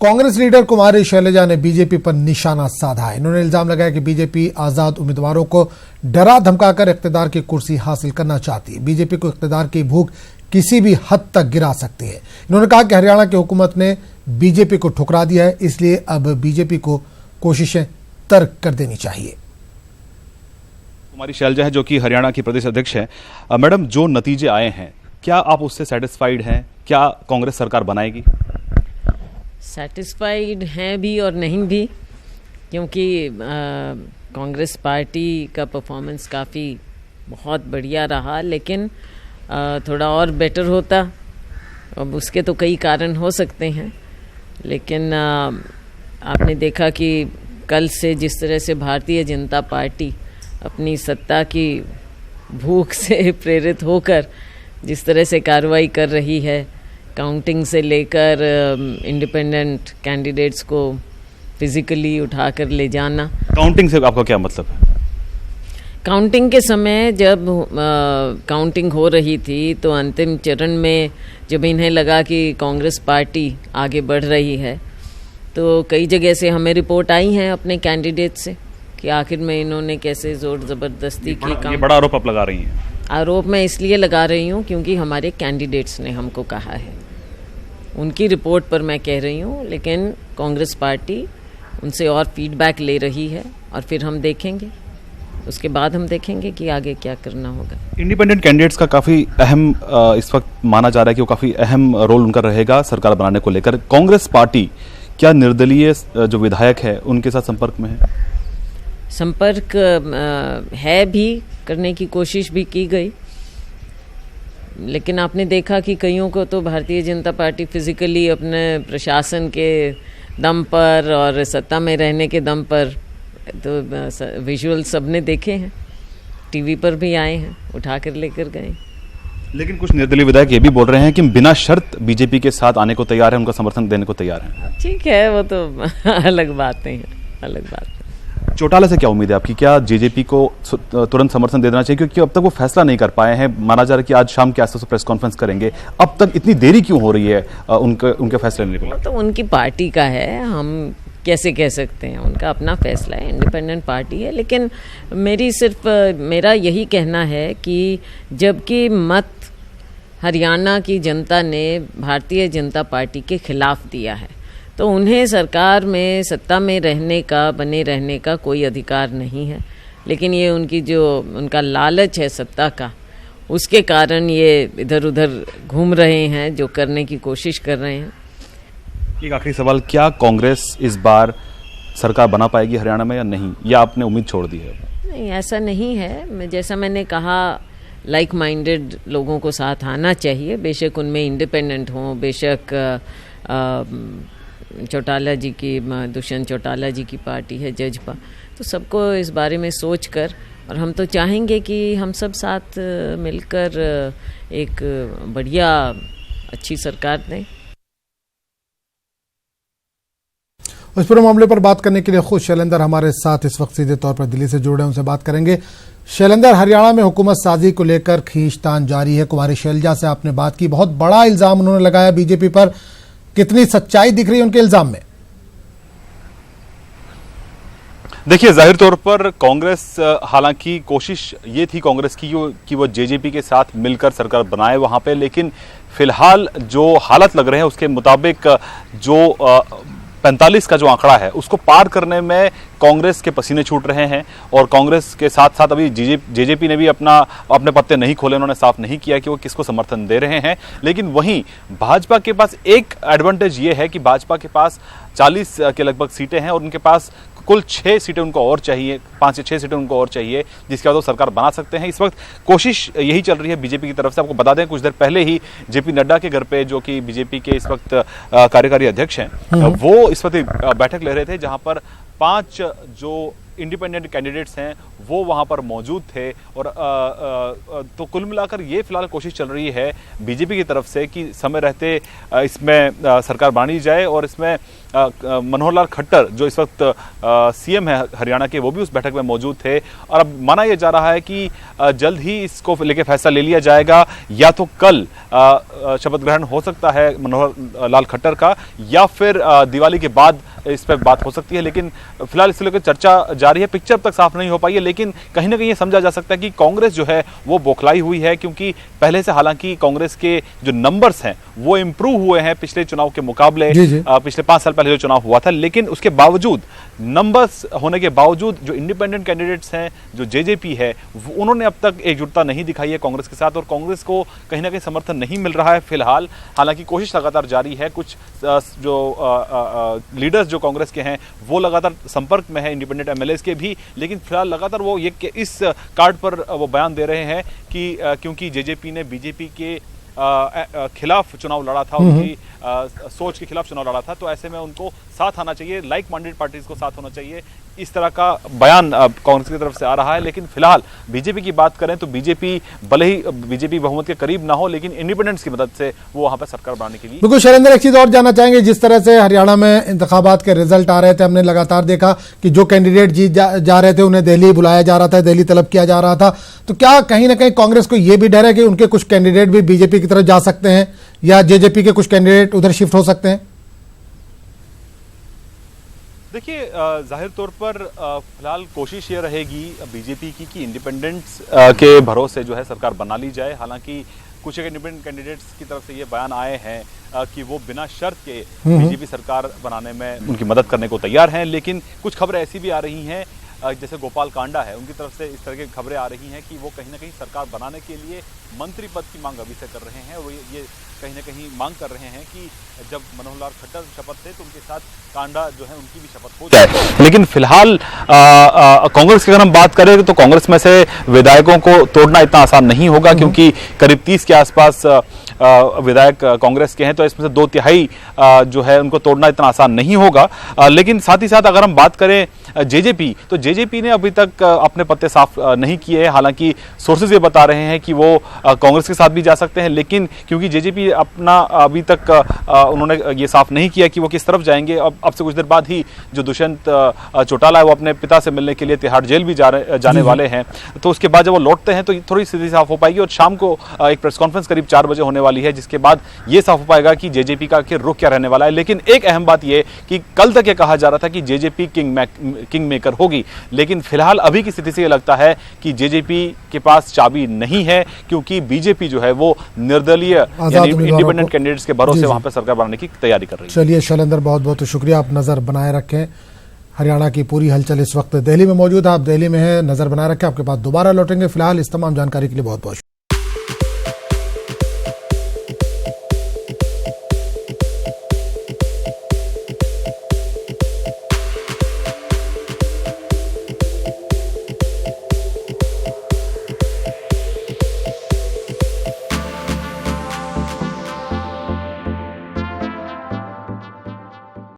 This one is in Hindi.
कांग्रेस लीडर कुमारी शैलजा ने बीजेपी पर निशाना साधा है। इन्होंने इल्जाम लगाया कि बीजेपी आजाद उम्मीदवारों को डरा धमकाकर इख्तिदार की कुर्सी हासिल करना चाहती है। बीजेपी को इख्तिदार की भूख किसी भी हद तक गिरा सकती है। इन्होंने कहा कि हरियाणा की हुकूमत ने बीजेपी को ठुकरा दिया है, इसलिए अब बीजेपी को कोशिशें तर्क कर देनी चाहिए। कुमारी शैलजा है जो कि हरियाणा की प्रदेश अध्यक्ष है। मैडम, जो नतीजे आए हैं क्या आप उससे सेटिस्फाइड हैं? क्या कांग्रेस सरकार बनाएगी? सेटिस्फाइड हैं भी और नहीं भी, क्योंकि कांग्रेस पार्टी का परफॉर्मेंस काफ़ी बहुत बढ़िया रहा, लेकिन थोड़ा और बेटर होता। अब उसके तो कई कारण हो सकते हैं, लेकिन आपने देखा कि कल से जिस तरह से भारतीय जनता पार्टी अपनी सत्ता की भूख से प्रेरित होकर जिस तरह से कार्रवाई कर रही है, काउंटिंग से लेकर इंडिपेंडेंट कैंडिडेट्स को फिजिकली उठाकर ले जाना। काउंटिंग से आपका क्या मतलब है? काउंटिंग के समय जब काउंटिंग हो रही थी तो अंतिम चरण में जब इन्हें लगा कि कांग्रेस पार्टी आगे बढ़ रही है, तो कई जगह से हमें रिपोर्ट आई हैं अपने कैंडिडेट से कि आखिर में इन्होंने कैसे जोर ज़बरदस्ती की। ये बड़ा आरोप आप लगा रही हैं। आरोप मैं इसलिए लगा रही हूँ क्योंकि हमारे कैंडिडेट्स ने हमको कहा है, उनकी रिपोर्ट पर मैं कह रही हूँ, लेकिन कांग्रेस पार्टी उनसे और फीडबैक ले रही है और फिर हम देखेंगे, उसके बाद हम देखेंगे कि आगे क्या करना होगा। इंडिपेंडेंट कैंडिडेट्स का काफ़ी अहम इस वक्त माना जा रहा है कि वो काफ़ी अहम रोल उनका रहेगा सरकार बनाने को लेकर। कांग्रेस पार्टी क्या निर्दलीय जो विधायक है उनके साथ संपर्क में है? संपर्क है भी, करने की कोशिश भी की गई, लेकिन आपने देखा कि कईयों को तो भारतीय जनता पार्टी फिजिकली अपने प्रशासन के दम पर और सत्ता में रहने के दम पर, तो विजुअल सबने देखे हैं, टीवी पर भी आए हैं, उठा कर लेकर गए। लेकिन कुछ निर्दलीय विधायक ये भी बोल रहे हैं कि बिना शर्त बीजेपी के साथ आने को तैयार है, उनका समर्थन देने को तैयार है। ठीक है, वो तो अलग बातें हैं, अलग बात है। चौटाला से क्या उम्मीद है आपकी? क्या जेजेपी को तुरंत समर्थन दे देना चाहिए, क्योंकि अब तक वो फैसला नहीं कर पाए हैं? माना जा रहा है कि आज शाम के आसपास प्रेस कॉन्फ्रेंस करेंगे। अब तक इतनी देरी क्यों हो रही है उनके फैसले लेने को? तो उनकी पार्टी का है, हम कैसे कह सकते हैं, उनका अपना फैसला है, इंडिपेंडेंट पार्टी है। लेकिन मेरा यही कहना है कि जबकि मत हरियाणा की जनता ने भारतीय जनता पार्टी के खिलाफ दिया है, तो उन्हें सरकार में सत्ता में रहने का, बने रहने का कोई अधिकार नहीं है। लेकिन ये उनका लालच है सत्ता का, उसके कारण ये इधर उधर घूम रहे हैं, जो करने की कोशिश कर रहे हैं। एक आखिरी सवाल, क्या कांग्रेस इस बार सरकार बना पाएगी हरियाणा में या नहीं, या आपने उम्मीद छोड़ दी है? नहीं, ऐसा नहीं है। जैसा मैंने कहा, लाइक माइंडेड लोगों को साथ आना चाहिए, बेशक उनमें इंडिपेंडेंट हों, बेशक चौटाला जी की, दुष्यंत चौटाला जी की पार्टी है जजपा, तो सबको इस बारे में सोच कर, और हम तो चाहेंगे कि हम सब साथ मिलकर एक बढ़िया अच्छी सरकार दें। उस पूरे मामले पर बात करने के लिए खुद शैलेंद्र हमारे साथ इस वक्त सीधे तौर पर दिल्ली से जुड़े हैं, उनसे बात करेंगे। शैलेंद्र, हरियाणा में हुकूमत साजी को लेकर खींचतान जारी है। कुमारी शैलजा से आपने बात की, बहुत बड़ा इल्जाम उन्होंने लगाया बीजेपी पर, कितनी सच्चाई दिख रही है उनके इल्जाम में? देखिए, जाहिर तौर पर कांग्रेस, हालांकि कोशिश ये थी कांग्रेस की कि वो जेजेपी के साथ मिलकर सरकार बनाए वहां पे, लेकिन फिलहाल जो हालत लग रहे हैं उसके मुताबिक जो 45 का जो आंकड़ा है उसको पार करने में कांग्रेस के पसीने छूट रहे हैं। और कांग्रेस के साथ साथ अभी जेजेपी ने भी अपने पत्ते नहीं खोले, उन्होंने साफ नहीं किया कि वो किसको समर्थन दे रहे हैं। लेकिन वहीं भाजपा के पास एक एडवांटेज ये है कि भाजपा के पास 40 के लगभग सीटें हैं और उनके पास कुल 6 सीटें उनको और चाहिए, 5 से 6 सीटें उनको और चाहिए, जिसके बाद वो सरकार बना सकते हैं। इस वक्त कोशिश यही चल रही है बीजेपी की तरफ से। आपको बता दें, कुछ देर पहले ही जेपी नड्डा के घर पे, जो कि बीजेपी के इस वक्त कार्यकारी अध्यक्ष हैं, वो इस वक्त बैठक ले रहे थे, जहां पर 5 जो इंडिपेंडेंट कैंडिडेट्स हैं वो वहां पर मौजूद थे। और तो कुल मिलाकर ये फिलहाल कोशिश चल रही है बीजेपी की तरफ से कि समय रहते इसमें सरकार बनाई जाए, और इसमें मनोहर लाल खट्टर जो इस वक्त सीएम है हरियाणा के, वो भी उस बैठक में मौजूद थे। और अब माना यह जा रहा है कि जल्द ही इसको लेकर फैसला ले लिया जाएगा, या तो कल शपथ ग्रहण हो सकता है मनोहर लाल खट्टर का, या फिर दिवाली के बाद इस पर बात हो सकती है। लेकिन फिलहाल इससे लेकर चर्चा जारी है। पिक्चर अब तक साफ नहीं हो पाई है, लेकिन कहीं ना कहीं ये समझा जा सकता है कि कांग्रेस जो है वो बौखलाई हुई है, क्योंकि पहले से हालांकि कांग्रेस के जो नंबर्स हैं वो इंप्रूव हुए हैं पिछले चुनाव के मुकाबले। पिछले 5 साल पहले जो चुनाव हुआ था, लेकिन उसके बावजूद नंबर्स होने के बावजूद जो इंडिपेंडेंट कैंडिडेट्स हैं, जो जेजेपी है, उन्होंने अब तक एकजुटता नहीं दिखाई है कांग्रेस के साथ, और कांग्रेस को कहीं ना कहीं समर्थन नहीं मिल रहा है फिलहाल। हालांकि कोशिश लगातार जारी है। कुछ जो लीडर्स जो कांग्रेस के हैं वो लगातार संपर्क में है इंडिपेंडेंट एमएलएस के भी, लेकिन फिलहाल लगातार वो ये इस कार्ड पर वो बयान दे रहे हैं कि क्योंकि जेजेपी ने बीजेपी के खिलाफ चुनाव लड़ा था, उनकी सोच के खिलाफ चुनाव लड़ा था, तो ऐसे में उनको साथ आना चाहिए, लाइक माइंडेड पार्टीज को साथ होना चाहिए, इस तरह का बयान कांग्रेस की तरफ से आ रहा है। लेकिन फिलहाल बीजेपी की बात करें तो बीजेपी भले ही बीजेपी बहुमत के करीब ना हो, लेकिन इंडिपेंडेंट्स की मदद से वो वहां पर सरकार बनाने के लिए। बिल्कुल शैलेंद्र, एक चीज और जानना चाहेंगे, जिस तरह से हरियाणा में इंतखाबात के रिजल्ट आ रहे थे, हमने लगातार देखा कि जो कैंडिडेट जीत जा रहे थे उन्हें दिल्ली बुलाया जा रहा था, दिल्ली तलब किया जा रहा था, तो क्या कहीं ना कहीं कांग्रेस को यह भी डर है कि उनके कुछ कैंडिडेट भी बीजेपी की तरफ जा सकते हैं, या जेजेपी के कुछ कैंडिडेट उधर शिफ्ट हो सकते हैं? देखिए, जाहिर तौर पर फिलहाल कोशिश ये रहेगी बीजेपी की कि इंडिपेंडेंट्स के भरोसे जो है सरकार बना ली जाए। हालांकि कुछ एक इंडिपेंडेंट कैंडिडेट्स की तरफ से ये बयान आए हैं कि वो बिना शर्त के बीजेपी सरकार बनाने में उनकी मदद करने को तैयार हैं, लेकिन कुछ खबरें ऐसी भी आ रही हैं, जैसे गोपाल कांडा है, उनकी तरफ से इस तरह की खबरें आ रही हैं कि वो कहीं ना कहीं सरकार बनाने के लिए मंत्री पद की मांग अभी से कर रहे हैं। वो ये कहीं ना कहीं मांग कर रहे हैं कि जब मनोहर लाल खट्टर शपथ थे तो उनके साथ कांडा जो है उनकी भी शपथ हो जाए। लेकिन फिलहाल कांग्रेस की अगर हम बात करें तो कांग्रेस में से विधायकों को तोड़ना इतना आसान नहीं होगा, क्योंकि करीब 30 के आसपास विधायक कांग्रेस के हैं, तो इसमें से 2/3 जो है उनको तोड़ना इतना आसान नहीं होगा। लेकिन साथ ही साथ अगर हम बात करें जेजेपी, तो जेजेपी ने अभी तक अपने पत्ते साफ नहीं किए हैं। हालांकि सोर्सेज ये बता रहे हैं कि वो कांग्रेस के साथ भी जा सकते हैं, लेकिन क्योंकि जेजेपी अपना अभी तक उन्होंने ये साफ नहीं किया कि वो किस तरफ जाएंगे। अब से कुछ देर बाद ही जो दुष्यंत चौटाला है वो अपने पिता से मिलने के लिए तिहाड़ जेल भी जाने वाले हैं, तो उसके बाद जब वो लौटते हैं तो थोड़ी स्थिति साफ हो पाएगी। और शाम को एक प्रेस कॉन्फ्रेंस करीब 4 बजे होने वाली है, जिसके बाद ये साफ हो पाएगा कि जेजेपी का आखिर रुख क्या रहने वाला है। लेकिन एक अहम बात ये कि कल तक ये कहा जा रहा था कि जेजेपी किंग मेकर होगी, लेकिन फिलहाल अभी की स्थिति से ये लगता है कि जेजेपी के पास चाबी नहीं है, क्योंकि बीजेपी जो है वो निर्दलीय यानी इंडिपेंडेंट कैंडिडेट्स के भरोसे वहां पर सरकार बनाने की तैयारी कर रही है। चलिए शैलेंद्र, बहुत बहुत शुक्रिया, आप नजर बनाए रखें। हरियाणा की पूरी हलचल इस वक्त दिल्ली में मौजूद है, आप दिल्ली में हैं, नजर बनाए रखें, आपके पास दोबारा लौटेंगे। फिलहाल इस तमाम जानकारी के लिए बहुत बहुत